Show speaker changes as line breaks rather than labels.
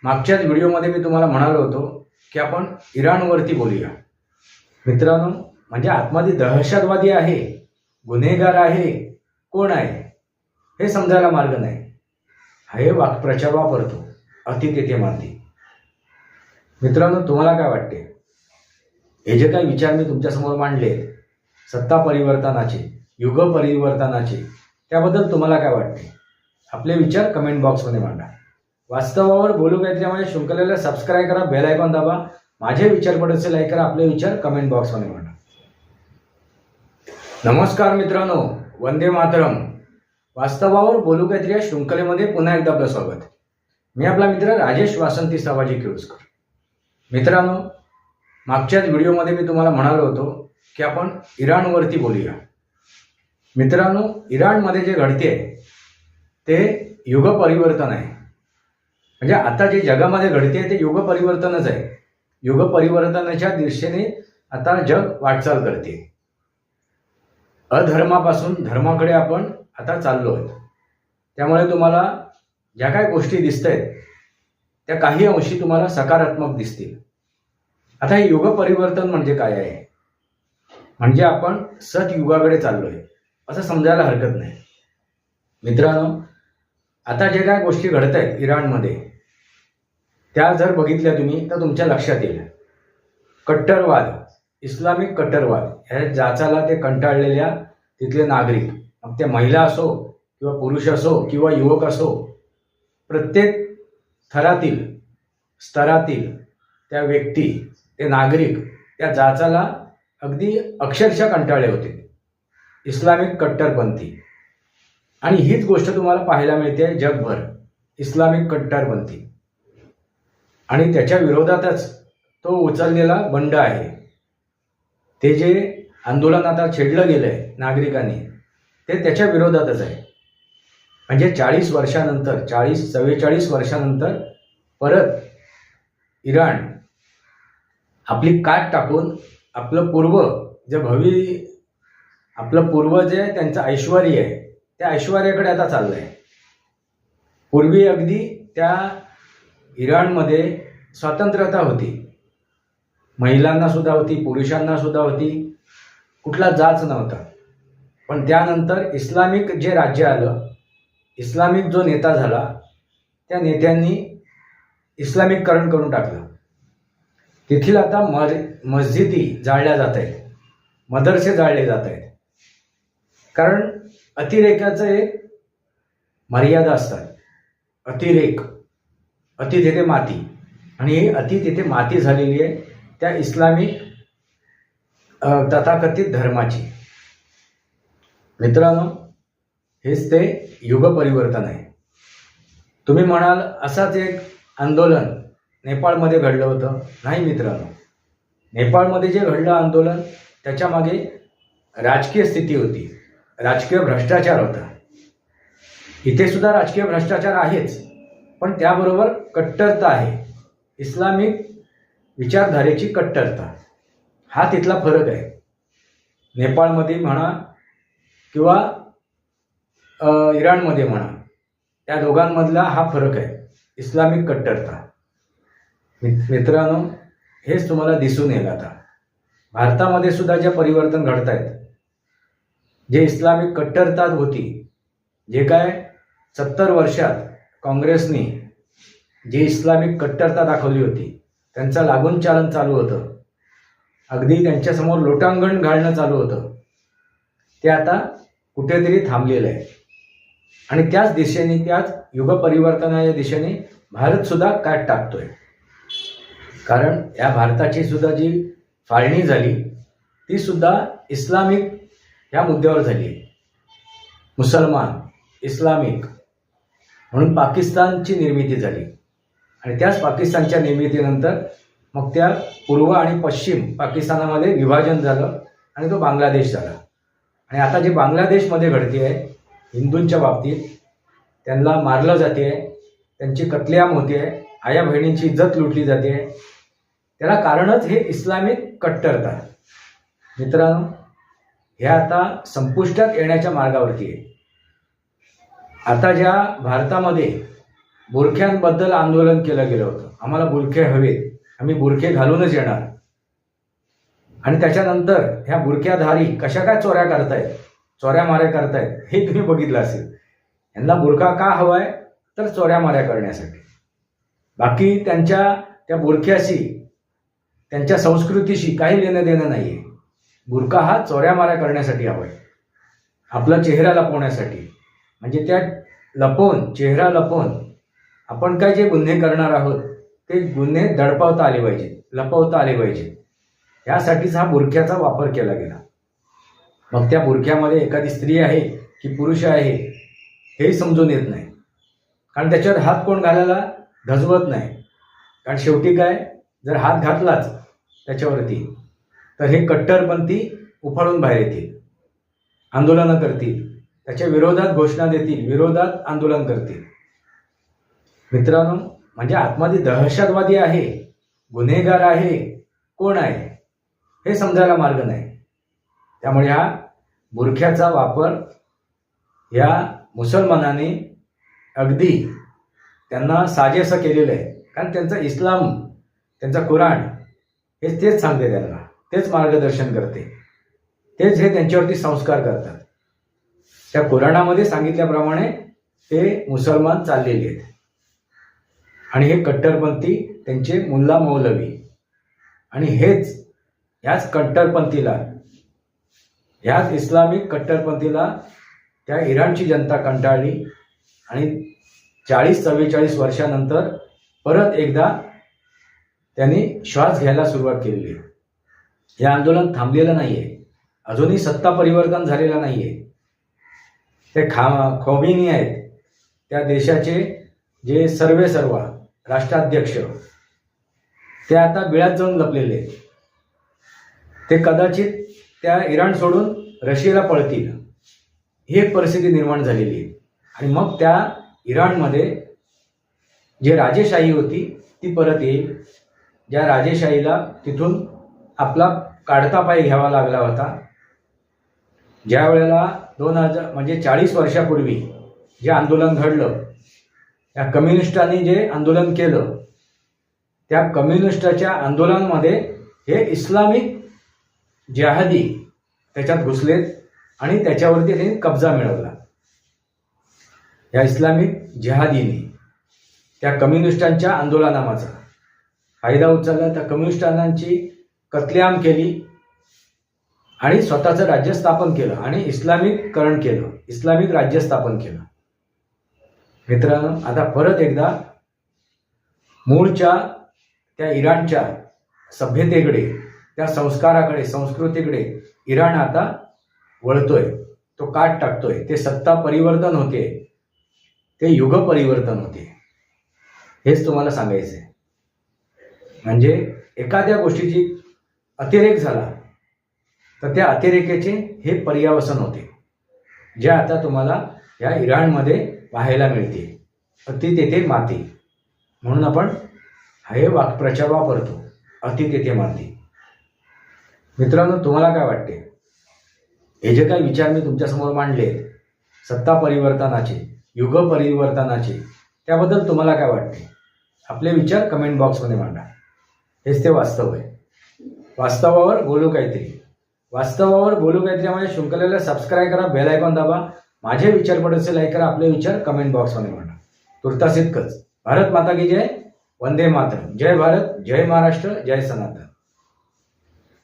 मागच्याच व्हिडिओमध्ये मी तुम्हाला म्हणालो होतो की आपण इराणवरती बोलूया. मित्रांनो, म्हणजे आतमध्ये दहशतवादी आहे, गुन्हेगार आहे, कोण आहे हे समजायला मार्ग नाही. हे वाक्प्रचार वापरतो, अति तेथे माती. मित्रांनो, तुम्हाला काय वाटते? हे जे काही विचार मी तुमच्यासमोर मांडले, सत्ता परिवर्तनाचे, युग परिवर्तनाचे, त्याबद्दल तुम्हाला काय वाटते? आपले विचार कमेंट बॉक्समध्ये मांडा. वास्तवावर बोलू काहीतरी शृंखलेला सबस्क्राईब करा, बेल आयकॉन दाबा, माझे विचार पडसे लाईक करा, आपले विचार कमेंट बॉक्समध्ये मांडा. नमस्कार मित्रांनो, वंदे मातरम. वास्तवावर बोलू काहीतरी या शृंखलेमध्ये पुन्हा एकदा आपलं स्वागत. मी आपला मित्र राजेश वासंती सावाजी केळुसकर. मित्रांनो, मागच्याच व्हिडिओमध्ये मी तुम्हाला म्हणालो होतो की आपण इराणवरती बोलूया. मित्रांनो, इराणमध्ये जे घडते ते युग परिवर्तन आहे. म्हणजे आता जे जगामध्ये घडते ते युग परिवर्तनच आहे. युग परिवर्तनाच्या दिशेने आता जग वाटचाल करते. अधर्मापासून धर्माकडे आपण आता चाललो आहोत. त्यामुळे तुम्हाला ज्या काही गोष्टी दिसत आहेत त्या काही अंशी तुम्हाला सकारात्मक दिसतील. आता हे युग परिवर्तन म्हणजे काय आहे? म्हणजे आपण सतयुगाकडे चाललोय असं समजायला हरकत नाही. मित्रांनो, आता जे काय गोष्टी घडत आहेत इराणमध्ये, त्या जर बघितल्या तुम्ही तर तुमच्या लक्षात येईल. कट्टरवाद, इस्लामिक कट्टरवाद, ह्या जाचाला ते कंटाळलेल्या तिथले नागरिक, मग त्या महिला असो किंवा पुरुष असो किंवा युवक असो, प्रत्येक थरातील स्तरातील त्या व्यक्ती, ते नागरिक त्या जाचाला अगदी अक्षरशः कंटाळले होते, इस्लामिक कट्टरपंथी. आणि हीच गोष्ट तुम्हाला पाहायला मिळते जगभर, इस्लामिक कट्टरपंथी. आणि त्याच्या विरोधातच तो उचललेला बंड आहे. ते जे आंदोलन आता छेडलं गेलंय नागरिकांनी, ते त्याच्या विरोधातच आहे. म्हणजे 40 वर्षानंतर, 44 वर्षानंतर परत इराण आपली काट टाकून आपलं पूर्व जे त्यांचं ऐश्वर्य आहे त्या ऐश्वर्याकडे आता चाललंय. पूर्वी अगदी त्या इराणमध्ये स्वातंत्र्यता होती, महिलांना सुद्धा होती, पुरुषांना सुद्धा होती, कुठला जाच नव्हता. पण त्यानंतर इस्लामिक जे राज्य आलं, इस्लामिक जो नेता झाला, त्या नेत्यांनी इस्लामिककरण करून टाकलं. तेथील आता मस्जिदी जाळल्या जात आहेत, मदरसे जाळले जात आहेत. कारण अतिरेकाचं एक मर्यादा असतात. अतिरेक, अति तेथे माती. आणि ही अति तेथे माती झालेली आहे त्या इस्लामिक तथाकथित धर्माची. मित्रांनो, हेच ते युग परिवर्तन आहे. तुम्ही म्हणाल असाच एक आंदोलन नेपाळमध्ये घडलं होतं. नाही मित्रांनो, नेपाळमध्ये जे घडलं आंदोलन त्याच्यामागे राजकीय स्थिती होती, राजकीय भ्रष्टाचार होता. इथे सुद्धा राजकीय भ्रष्टाचार आहेच, पण त्याबरोबर कट्टरता आहे, इस्लामिक विचारधारेची कट्टरता. हा तिथला फरक आहे. नेपाळमध्ये म्हणा किंवा इराणमध्ये म्हणा, त्या दोघांमधला हा फरक आहे, इस्लामिक कट्टरता. मित्रांनो, हेच तुम्हाला दिसून येईल. आता भारतामध्ये सुद्धा जे परिवर्तन घडत आहेत, जे इस्लामिक कट्टरता होती, जे काय 70 वर्षात काँग्रेसनी जी इस्लामिक कट्टरता दाखवली होती, त्यांचं लागून चालन चालू होतं, अगदी त्यांच्यासमोर लोटांगण घालणं चालू होतं, ते आता कुठेतरी थांबलेलं आहे. आणि त्याच दिशेने, त्याच युग परिवर्तनाच्या दिशेने भारत सुद्धा काट टाकतोय. कारण या भारताची सुद्धा जी फाळणी झाली ती सुद्धा इस्लामिक ह्या मुद्द्यावर झाली आहे. मुसलमान, इस्लामिक म्हणून पाकिस्तानची निर्मिती झाली. आणि त्याच पाकिस्तानच्या निर्मितीनंतर मग त्या पूर्व आणि पश्चिम पाकिस्तानामध्ये विभाजन झालं आणि तो बांगलादेश झाला. आणि आता जे बांगलादेशमध्ये घडते आहे, हिंदूंच्या बाबतीत त्यांना मारलं जाते आहे, त्यांची कत्लेआम होते आहे, आया बहिणींची इज्जत लुटली जाते आहे, त्याला कारणच हे इस्लामिक कट्टरता. मित्रांनो, हे आता संपुष्टात येण्याच्या मार्गावरती आहे. आता ज्या भारतामध्ये बुरख्यांबद्दल आंदोलन केलं गेलं होतं. आम्हाला बुरखे हवेत, आम्ही बुरखे घालूनच येणार. आणि त्याच्यानंतर ह्या बुरख्याधारी कशा काय चोऱ्या करतायत, चोऱ्या माऱ्या करतायत हे तुम्ही बघितलं असेल. यांना बुरखा का हवाय, तर चोऱ्या माऱ्या करण्यासाठी. बाकी त्यांच्या त्या बुरख्याशी, त्यांच्या संस्कृतीशी काही लेणं देणं नाहीये. बुरखा हा चोऱ्या माऱ्या करण्यासाठी हवाय, आपला चेहरा लपवण्यासाठी. म्हणजे त्या लपवून, चेहरा लपवून आपण काय जे गुन्हे करणार आहोत ते गुन्हे दडपावता आले पाहिजेत, लपवता आले पाहिजेत. यासाठीच हा बुरख्याचा वापर केला गेला. मग त्या बुरख्यामध्ये एखादी स्त्री आहे की पुरुष आहे हे समजून येत नाही, कारण त्याच्यावर हात कोण घालायला धजवत नाही. कारण शेवटी काय, जर हात घातलाच त्याच्यावरती तर हे कट्टरपंथी उफाळून बाहेर येतील, आंदोलनं करतील, त्याच्या विरोधात घोषणा देतील, विरोधात आंदोलन करतील. मित्रांनो, म्हणजे आतमध्ये दहशतवादी आहे, गुन्हेगार आहे, कोण आहे हे समजायला मार्ग नाही. त्यामुळे हा बुरख्याचा वापर या मुसलमानाने अगदी त्यांना साजेसं केलेलं आहे. कारण त्यांचा इस्लाम, त्यांचा कुराण हे तेच सांगते, त्यांना तेच मार्गदर्शन करते, तेच हे त्यांच्यावरती संस्कार करतात. त्या कुराणामध्ये सांगितल्याप्रमाणे ते मुसलमान चाललेले आहेत. आणि हे कट्टरपंथी त्यांचे मुल्ला मौलवी. आणि ह्याच कट्टरपंथीला, ह्याच इस्लामिक कट्टरपंथीला त्या इराणची जनता कंटाळली आणि 40-44 वर्षानंतर परत एकदा त्यांनी श्वास घ्यायला सुरुवात केलेली आहे. हे आंदोलन थांबलेलं नाहीये, अजूनही सत्ता परिवर्तन झालेलं नाहीये. ते खोमेनी आहेत, त्या देशाचे जे सर्व राष्ट्राध्यक्ष, ते आता बिळात जाऊन लपलेले आहेत. ते कदाचित त्या इराण सोडून रशियाला पळतील, ही एक परिस्थिती निर्माण झालेली आहे. आणि मग त्या इराणमध्ये जे राजेशाही होती ती परत येईल, ज्या राजेशाहीला तिथून आपला काढता पाय घ्यावा लागला होता. ज्या वेळेला 2000 म्हणजे 40 वर्षापूर्वी जे आंदोलन घडलं, त्या कम्युनिस्टांनी जे आंदोलन केलं, त्या कम्युनिस्टाच्या आंदोलनामध्ये हे इस्लामिक जिहादी त्याच्यात घुसलेत आणि त्याच्यावरती त्यांनी कब्जा मिळवला. या इस्लामिक जिहादीने त्या कम्युनिस्टांच्या आंदोलनाचा फायदा उचलला, त्या कम्युनिस्टांची कत्लेआम केली आणि स्वतःचं राज्य स्थापन केलं आणि इस्लामिककरण केलं, इस्लामिक राज्य स्थापन केलं. मित्रांनो, आता परत एकदा मूळच्या त्या इराणच्या सभ्यतेकडे, त्या संस्काराकडे, संस्कृतीकडे इराण आता वळतोय, तो काट टाकतोय. ते सत्ता परिवर्तन होते, ते युग परिवर्तन होते. हेच तुम्हाला सांगायचं आहे. म्हणजे एखाद्या गोष्टीची अतिरेक झाला तर त्या अतिरेकाचे हे पर्यावसन होते, जे आता तुम्हाला या इराणमध्ये पाहायला मिळते. अति तेथे माती, म्हणून आपण हे वाक्प्रचार वापरतो, अति तेथे माती. मित्रांनो, तुम्हाला काय वाटते? हे जे काही विचार मी तुमच्यासमोर मांडले, सत्ता परिवर्तनाचे, युग परिवर्तनाचे, त्याबद्दल तुम्हाला काय वाटते? आपले विचार कमेंट बॉक्समध्ये मांडा. हेच ते वास्तव आहे. वास्तवावर बोलू काहीतरी. वास्तवावर बोलू काहीतरी शृंखलेला सबस्क्राईब करा, बेल आयकॉन दाबा, माझे विचार पडसे लाईक करा, आपले विचार कमेंट बॉक्समध्ये मांडा. तुर्तास इतकंच. भारत माता की जय, वंदे मातरम. जय भारत, जय महाराष्ट्र, जय सनातन.